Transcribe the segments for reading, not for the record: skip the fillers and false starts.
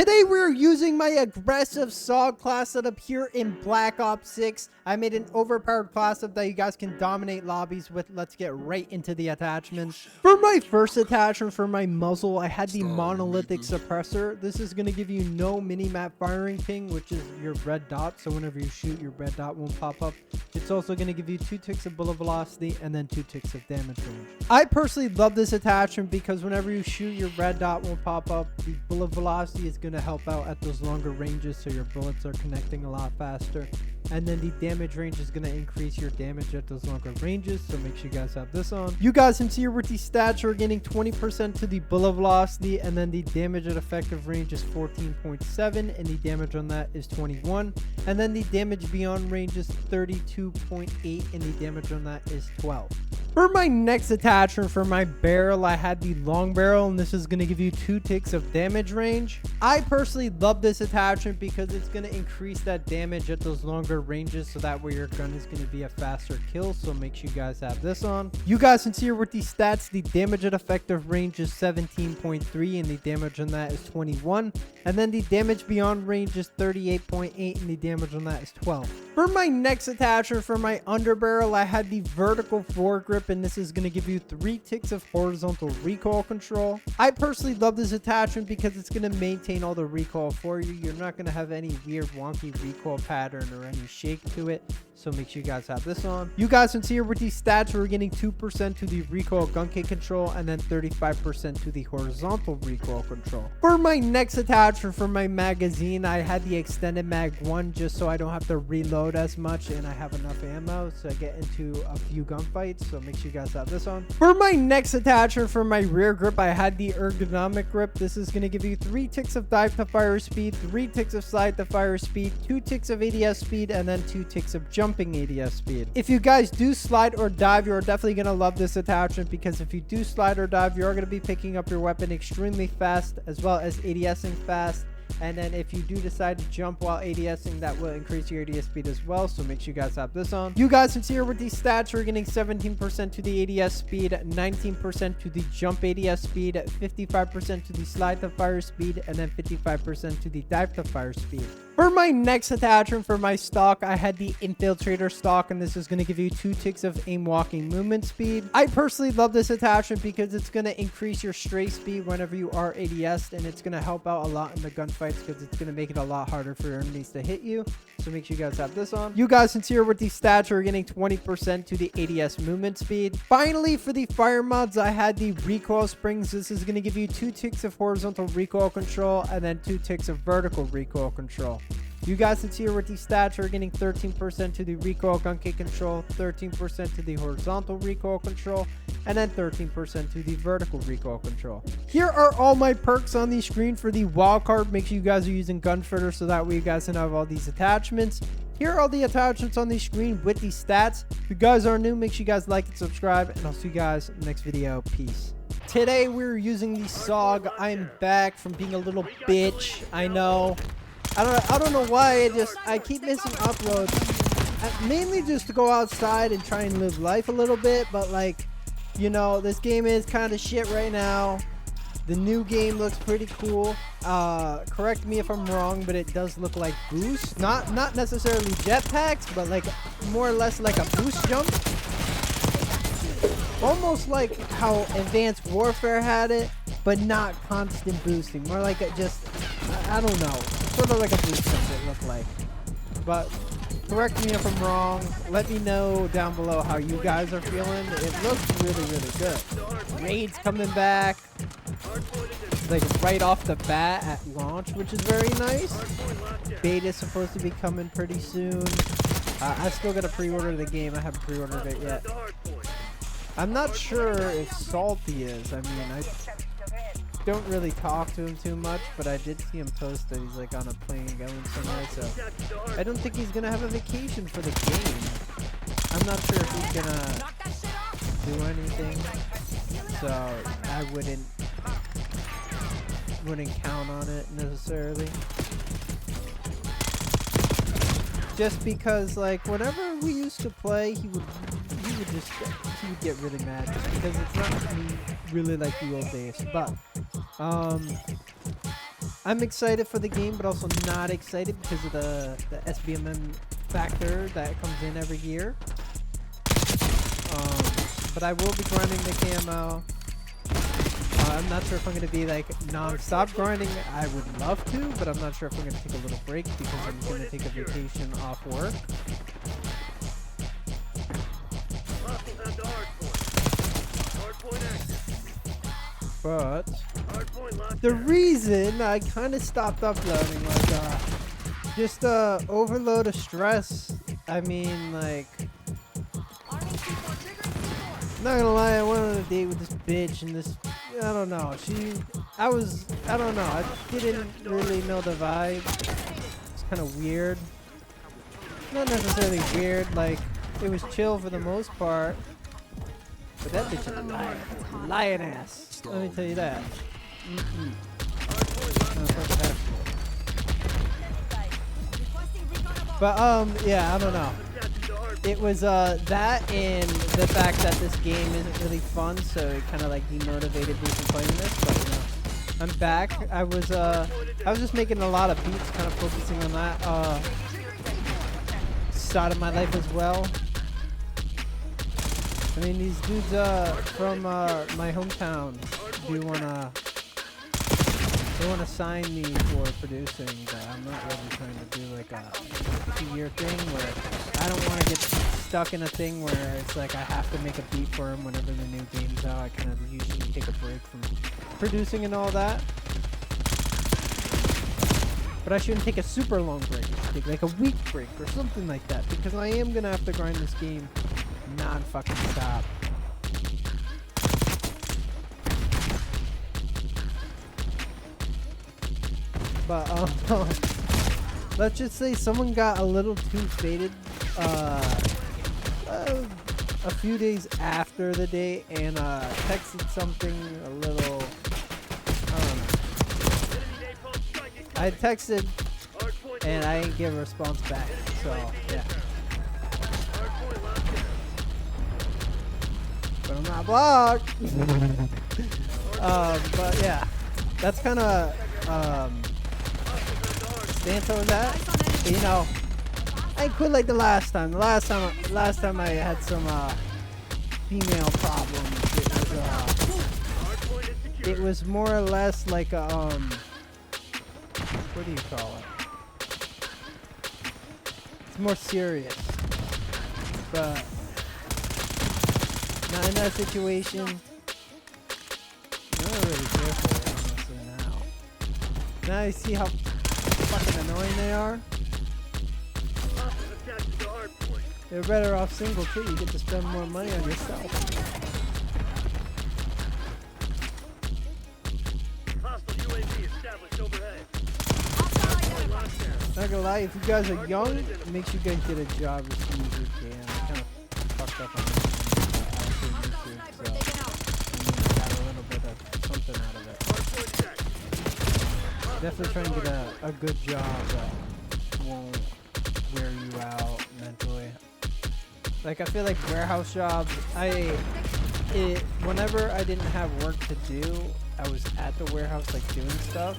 Today we're using my aggressive SAUG class setup here in Black Ops 6. I made an overpowered class setup that you guys can dominate lobbies with. Let's get right into the attachments. For my first attachment for my muzzle, I had the monolithic suppressor. This is going to give you no mini-map firing ping, which is your red dot. So whenever you shoot, your red dot won't pop up. It's also going to give you 2 ticks of bullet velocity and then 2 ticks of damage range. I personally love this attachment because whenever you shoot, your red dot won't pop up. The bullet velocity is going to help out at those longer ranges, so your bullets are connecting a lot faster, and then the damage range is going to increase your damage at those longer ranges, so make sure you guys have this on. You guys can see here with these stats, you're getting 20% to the bullet velocity, and then the damage at effective range is 14.7, and the damage on that is 21, and then the damage beyond range is 32.8, and the damage on that is 12. For my next attachment for my barrel, I had the long barrel, and this is going to give you 2 ticks of damage range. I personally love this attachment because it's going to increase that damage at those longer ranges, so that way your gun is going to be a faster kill, so make sure you guys have this on. You guys can see here with these stats, the damage at effective range is 17.3, and the damage on that is 21, and then the damage beyond range is 38.8, and the damage on that is 12. For my next attachment for my underbarrel, I had the vertical foregrip, and this is going to give you 3 ticks of horizontal recoil control. I personally love this attachment because it's going to maintain all the recoil for you. You're not going to have any weird wonky recoil pattern or any shake to it, so make sure you guys have this on. You guys can see here with these stats, we're getting 2% to the recoil gun kick control and then 35% to the horizontal recoil control. For my next attachment for my magazine, I had the extended mag 1 just so I don't have to reload as much and I have enough ammo so I get into a few gunfights, so make sure you guys have this on. For my next attachment for my rear grip, I had the ergonomic grip. This is going to give you 3 ticks of dive to fire speed, 3 ticks of slide to fire speed, 2 ticks of ADS speed, and then 2 ticks of jumping ADS speed. If you guys do slide or dive, you're definitely going to love this attachment because if you do slide or dive, you're going to be picking up your weapon extremely fast as well as ADSing fast. And then if you do decide to jump while ADSing, that will increase your ADS speed as well, so make sure you guys have this on. You guys can see here with these stats, we're getting 17% to the ADS speed, 19% to the jump ADS speed, 55% to the slide to fire speed, and then 55% to the dive to fire speed. For my next attachment for my stock, I had the infiltrator stock, and this is going to give you 2 ticks of aim walking movement speed. I personally love this attachment because it's going to increase your stray speed whenever you are ADS'd, and it's going to help out a lot in the gunfights because it's going to make it a lot harder for your enemies to hit you, so make sure you guys have this on. You guys can see here with these stats, we're getting 20% to the ADS movement speed. Finally, for the fire mods, I had the recoil springs. This is going to give you 2 ticks of horizontal recoil control and then 2 ticks of vertical recoil control. You guys can see here with these stats, we're getting 13% to the recoil gun kick control, 13% to the horizontal recoil control, and then 13% to the vertical recoil control. Here are all my perks on the screen for the wildcard. Make sure you guys are using Gunfighter so that way you guys can have all these attachments. Here are all the attachments on the screen with these stats. If you guys are new, make sure you guys like and subscribe, and I'll see you guys in the next video. Peace. Today we're using the SAUG. I'm back from being a little bitch. I know. I don't know why I keep missing uploads. Mainly just to go outside and try and live life a little bit, but like, you know, this game is kind of shit right now. The new game looks pretty cool. Correct me if I'm wrong, but it does look like boost. Not necessarily jetpacks, but like more or less like a boost jump. Almost like how Advanced Warfare had it, but not constant boosting. More like I don't know. Sort of like a boost jump it looked like. But correct me if I'm wrong. Let me know down below how you guys are feeling. It looks really, really good. Raid's coming back. Like right off the bat at launch, which is very nice. Beta's supposed to be coming pretty soon. I still gotta pre-order the game. I haven't pre-ordered it yet. I'm not sure if Salty is. I mean, I don't really talk to him too much, but I did see him post that he's like on a plane going somewhere, so I don't think he's gonna have a vacation for the game. I'm not sure if he's gonna do anything, so I wouldn't count on it necessarily. Just because like whenever we used to play, he would get really mad just because it's not really like the old days. But I'm excited for the game, but also not excited because of the SBMM factor that comes in every year. But I will be grinding the camo. I'm not sure if I'm going to be like non-stop grinding. I would love to, but I'm not sure if I'm going to take a little break because I'm going to take a vacation off work. But the reason I kind of stopped uploading was just overload of stress. I mean, like, not gonna lie, I went on a date with this bitch and this, I don't know, I don't know, I didn't really know the vibe. It's kind of weird. Not necessarily weird, like, it was chill for the most part. But that bitch is a lion ass. Let me tell you that. But yeah, I don't know. It was that and the fact that this game isn't really fun, so it kind of like demotivated me from playing this. But you know, I'm back. I was just making a lot of beats, kind of focusing on that side of my life as well. I mean, these dudes from my hometown they wanna sign me for producing, but I'm not really trying to do like a 2-year thing where I don't want to get stuck in a thing where it's like I have to make a beat for them whenever the new game's out. I kind of usually take a break from producing and all that. But I shouldn't take a super long break. I should take like a week break or something like that because I am gonna have to grind this game non-fucking stop. But let's just say someone got a little too faded a few days after the date and texted something a little, I don't know. I texted and I didn't get a response back, so yeah. But I'm not blocked. But yeah, that's kind of stance on that. But, you know, I quit like the last time. The last time I had some female problems. It was more or less like a what do you call it? It's more serious, but not in that situation. I'm not really careful honestly now. Now you see how fucking annoying they are. They're better off single too. You get to spend more money on yourself. Not gonna lie, if you guys are young, it makes you guys get a job as soon as you can. I kind of fucked up on this YouTube, so I got a little bit of something out of it. Definitely trying to get a good job that won't wear you out mentally. Like, I feel like warehouse jobs, whenever I didn't have work to do, I was at the warehouse, like, doing stuff,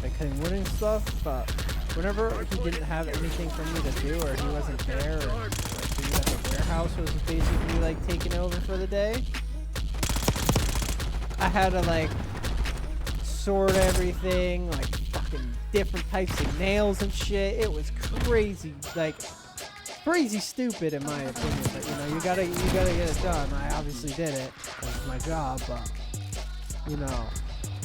like cutting wood and stuff, but whenever he didn't have anything for me to do, or he wasn't there, or like, the warehouse was basically, like, taking over for the day, I had to, like, sort everything, like, fucking different types of nails and shit. It was crazy, like, crazy stupid in my opinion, but you know, you gotta get it done. I obviously did it. That was my job, but you know,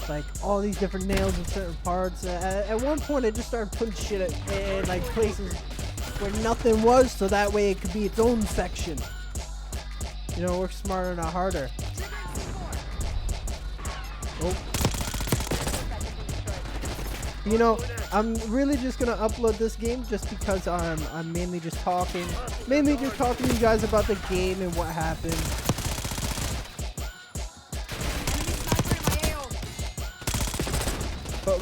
like all these different nails in certain parts. At one point, I just started putting shit in like places where nothing was, so that way it could be its own section. You know, work smarter, not harder. Oh. You know, I'm really just gonna upload this game just because I'm mainly just talking to you guys about the game and what happened. But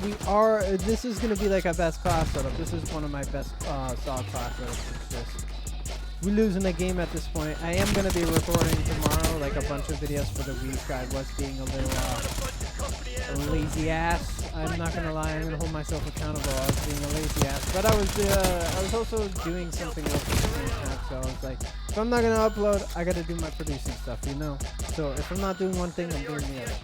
this is gonna be like a best class setup. This is one of my best SAUG class setups. It's just, we're losing the game at this point. I am gonna be recording tomorrow, like a bunch of videos for the week. I was being a little lazy ass. I'm not gonna lie, I'm gonna hold myself accountable. I was being a lazy ass, but I was also doing something else at the same time. So I was like, if I'm not gonna upload, I gotta do my producing stuff, you know. So if I'm not doing one thing, I'm doing the other.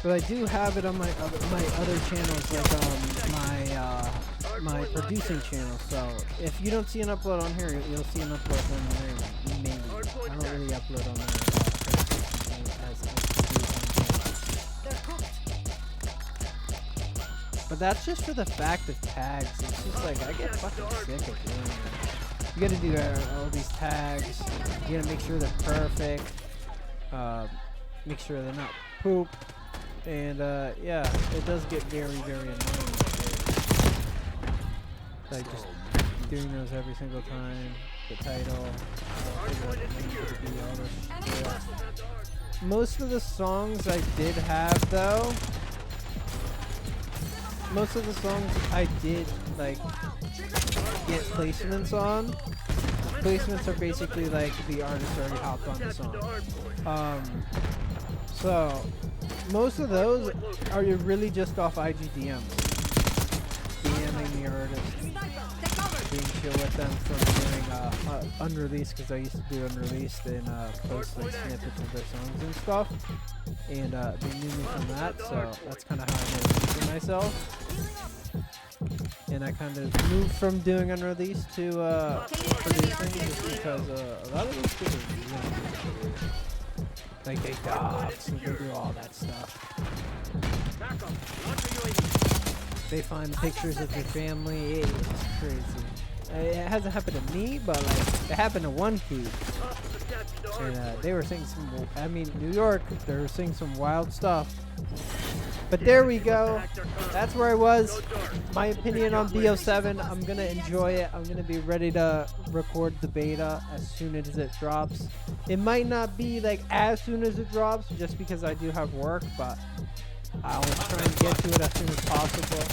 But I do have it on my other channels, like my producing channel. So if you don't see an upload on here, you'll see an upload on there. Maybe I don't really upload on there but that's just for the fact of tags. It's just like I get fucking sick of doing it. You gotta do all these tags. You gotta make sure they're perfect. Make sure they're not poop. And yeah, it does get very, very annoying. Like just doing those every single time. The title, most of the songs I did have though. Most of the songs I did like get placements on. Placements are basically like the artist already hopped on the song. So most of those are really just off IGDM. DMing the artist, being chill with them from doing unreleased, because I used to do unreleased and post like snippets of their songs and stuff. And they knew me from that, so that's kind of how I made it for myself. And I kind of moved from doing unreleased to producing, just because a lot of these people, like they dogs and they do all that stuff. They find pictures of your family. It's crazy. It hasn't happened to me, but like it happened to one kid. And they were saying some, I mean, New York, they were saying some wild stuff. But there we go. That's where I was. My opinion on BO7. I'm going to enjoy it. I'm going to be ready to record the beta as soon as it drops. It might not be like as soon as it drops, just because I do have work, but I'll try and get to it as soon as possible.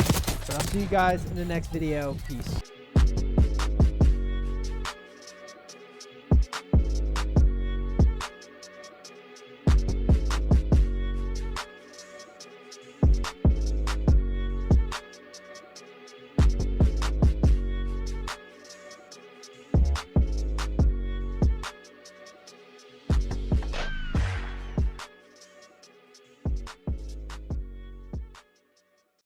But I'll see you guys in the next video. Peace.